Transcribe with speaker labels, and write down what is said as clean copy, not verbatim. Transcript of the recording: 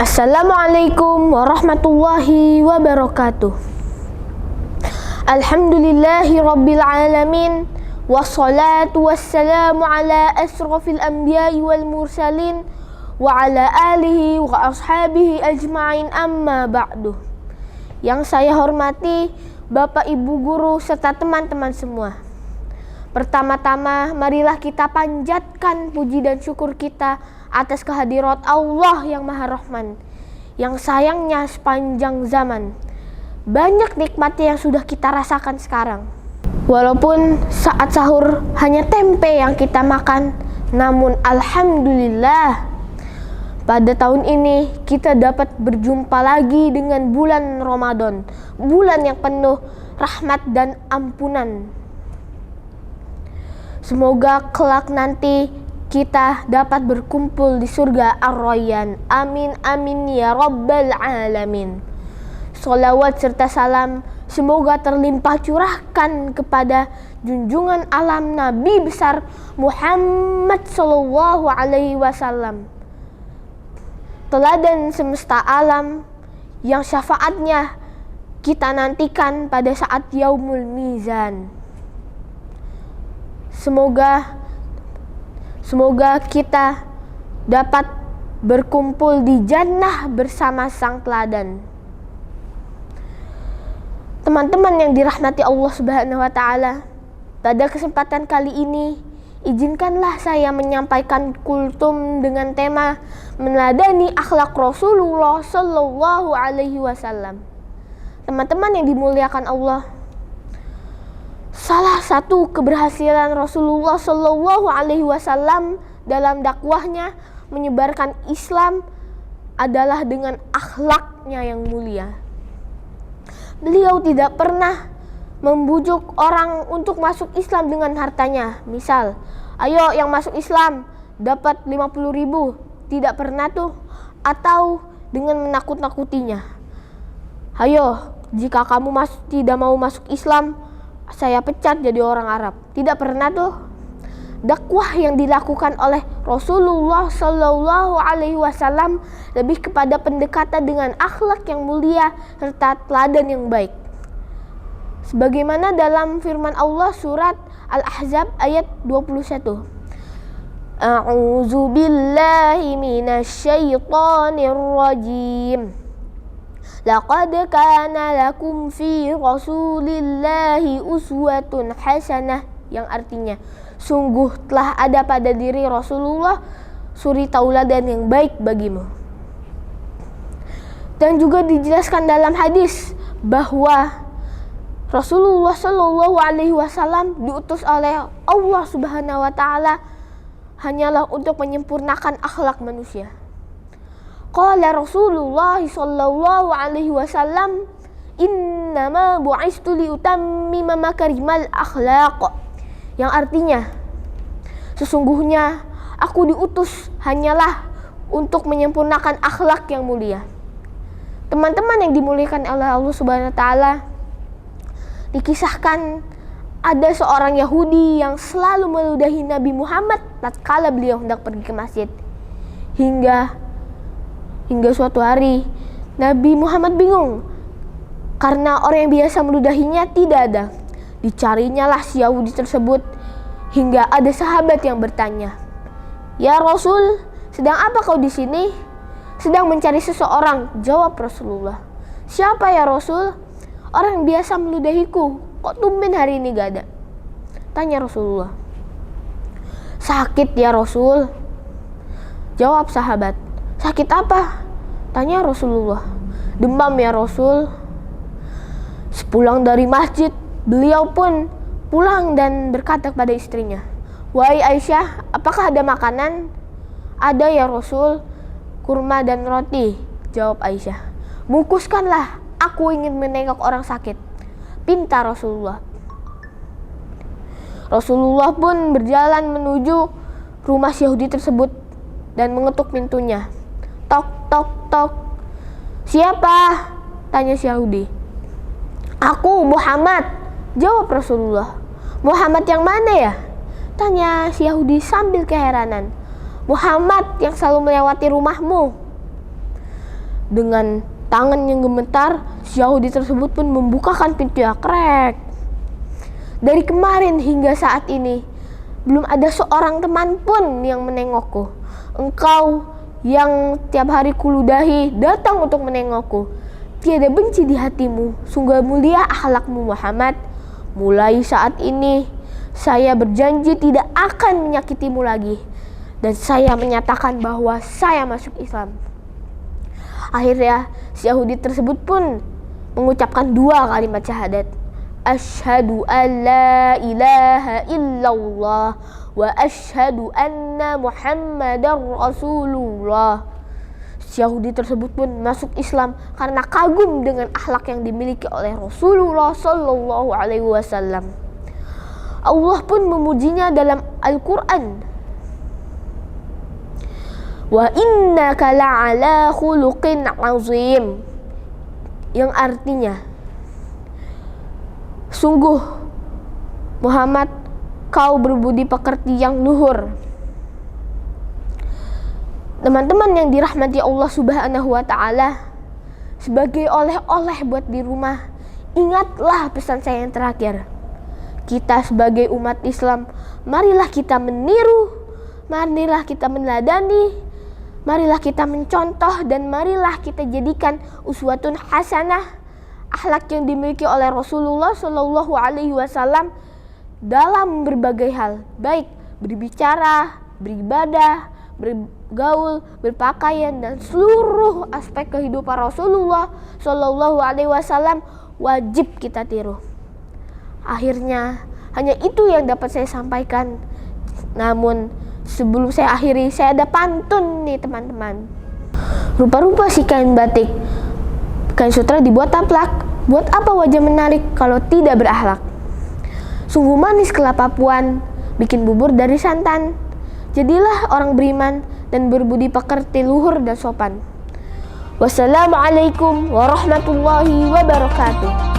Speaker 1: Assalamualaikum warahmatullahi wabarakatuh. Alhamdulillahi rabbil alamin, wassalatu wassalamu ala asrafil anbiya'i wal mursalin wa ala alihi wa ashabihi ajma'in, amma ba'du. Yang saya hormati Bapak Ibu guru serta teman-teman semua. Pertama-tama marilah kita panjatkan puji dan syukur kita atas kehadirat Allah yang Maha Rahman, yang sayangnya sepanjang zaman banyak nikmatnya yang sudah kita rasakan sekarang. Walaupun saat sahur hanya tempe yang kita makan, namun alhamdulillah pada tahun ini kita dapat berjumpa lagi dengan bulan Ramadan, bulan yang penuh rahmat dan ampunan. Semoga kelak nanti kita dapat berkumpul di surga Ar-Rayyan. Amin amin ya rabbal alamin. Sholawat serta salam semoga terlimpah curahkan kepada junjungan alam Nabi besar Muhammad sallallahu alaihi wasallam, teladan semesta alam yang syafaatnya kita nantikan pada saat yaumul mizan. Semoga kita dapat berkumpul di jannah bersama sang teladan. Teman-teman yang dirahmati Allah Subhanahu wa taala, pada kesempatan kali ini izinkanlah saya menyampaikan kultum dengan tema meneladani akhlak Rasulullah sallallahu alaihi wasallam. Teman-teman yang dimuliakan Allah, salah satu keberhasilan Rasulullah sallallahu alaihi wasallam dalam dakwahnya menyebarkan Islam adalah dengan akhlaknya yang mulia. Beliau tidak pernah membujuk orang untuk masuk Islam dengan hartanya. Misal, ayo yang masuk Islam dapat 50.000. Tidak pernah tuh. Atau dengan menakut-nakutinya. Ayo, jika kamu tidak mau masuk Islam, saya pecat jadi orang Arab. Tidak pernah tuh. Dakwah yang dilakukan oleh Rasulullah Sallallahu Alaihi Wasallam lebih kepada pendekatan dengan akhlak yang mulia serta teladan yang baik. Sebagaimana dalam firman Allah surat Al-Ahzab ayat 21. A'udzu billahi minasyaitonir rajim. Laqad kana lakum fi Rasulillahi uswatun hasanah, yang artinya sungguh telah ada pada diri Rasulullah suri tauladan yang baik bagimu. Dan juga dijelaskan dalam hadis bahwa Rasulullah Shallallahu Alaihi Wasallam diutus oleh Allah Subhanahu Wa Taala hanyalah untuk menyempurnakan akhlak manusia. Qala Rasulullah Shallallahu Alaihi Wasallam, innama bu'istu liutammima makarimal akhlaq, yang artinya sesungguhnya aku diutus hanyalah untuk menyempurnakan akhlak yang mulia. Teman-teman yang dimuliakan oleh Allah Subhanahu wa taala, dikisahkan ada seorang Yahudi yang selalu meludahi Nabi Muhammad tatkala beliau hendak pergi ke masjid. Hingga suatu hari Nabi Muhammad bingung karena orang yang biasa meludahinya tidak ada. Dicarinya lah si Yahudi tersebut hingga ada sahabat yang bertanya, "Ya Rasul, sedang apa kau di sini?" "Sedang mencari seseorang," jawab Rasulullah. "Siapa ya Rasul?" "Orang yang biasa meludahiku. Kok tumben hari ini gak ada?" tanya Rasulullah. "Sakit ya Rasul," jawab sahabat. "Sakit apa?" tanya Rasulullah. "Demam ya Rasul." Sepulang dari masjid, beliau pun pulang dan berkata kepada istrinya, "Wahai Aisyah, apakah ada makanan?" "Ada ya Rasul, kurma dan roti," jawab Aisyah. "Bungkuskanlah, aku ingin menengok orang sakit," pinta Rasulullah. Rasulullah pun berjalan menuju rumah Yahudi tersebut dan mengetuk pintunya. Tok, tok, tok. "Siapa?" tanya si Yahudi. "Aku Muhammad," jawab Rasulullah. "Muhammad yang mana ya?" tanya si Yahudi sambil keheranan. "Muhammad yang selalu melewati rumahmu." Dengan tangan yang gemetar, si Yahudi tersebut pun membukakan pintu yang krek. Dari kemarin hingga saat ini, belum ada seorang teman pun yang menengokku. Engkau yang tiap hari kuludahi datang untuk menengokku. Tiada benci di hatimu, sungguh mulia akhlakmu Muhammad. Mulai saat ini, saya berjanji tidak akan menyakitimu lagi. Dan saya menyatakan bahwa saya masuk Islam. Akhirnya si Yahudi tersebut pun mengucapkan 2 kalimat syahadat. Asyhadu an la ilaha illallah wa asyhadu anna Muhammadar Rasulullah. Si Yahudi tersebut pun masuk Islam karena kagum dengan akhlak yang dimiliki oleh Rasulullah sallallahu alaihi wasallam. Allah pun memujinya dalam Al-Qur'an. Wa innaka la'ala khuluqin azim, yang artinya, sungguh Muhammad, kau berbudi pekerti yang luhur. Teman-teman yang dirahmati Allah Subhanahu wa ta'ala, sebagai oleh-oleh buat di rumah, ingatlah pesan saya yang terakhir. Kita sebagai umat Islam, marilah kita meniru, marilah kita meneladani, marilah kita mencontoh, dan marilah kita jadikan uswatun hasanah, akhlak yang dimiliki oleh Rasulullah Shallallahu Alaihi Wasallam dalam berbagai hal, baik berbicara, beribadah, bergaul, berpakaian, dan seluruh aspek kehidupan Rasulullah Shallallahu Alaihi Wasallam wajib kita tiru. Akhirnya hanya itu yang dapat saya sampaikan. Namun sebelum saya akhiri, saya ada pantun nih teman-teman. Rupa-rupa si kain batik, kain sutra dibuat taplak. Buat apa wajah menarik kalau tidak berakhlak? Sungguh manis kelapa puan, bikin bubur dari santan. Jadilah orang beriman dan berbudi pekerti luhur dan sopan. Wassalamualaikum warahmatullahi wabarakatuh.